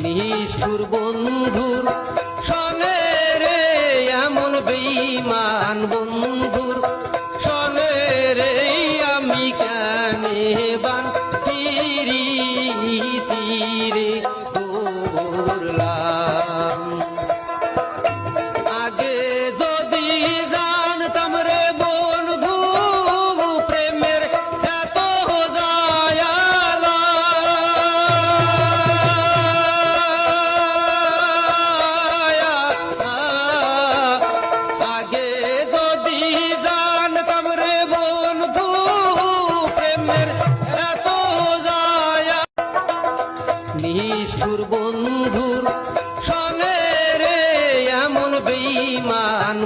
নিষ্ঠুর বন্ধুর সনে রে এমন বেঈমান বন্ধুর সনে রে আমি কেনে বান তীরে করলাম। আগে যদি জানতাম রে বন্ধু প্রেমের এত দয়ালা, আগে যদি জানতাম রে বন্ধু প্রেমের এত দয়া, নিষ্ঠুর বন্ধুর সনে রে এমন বেঈমান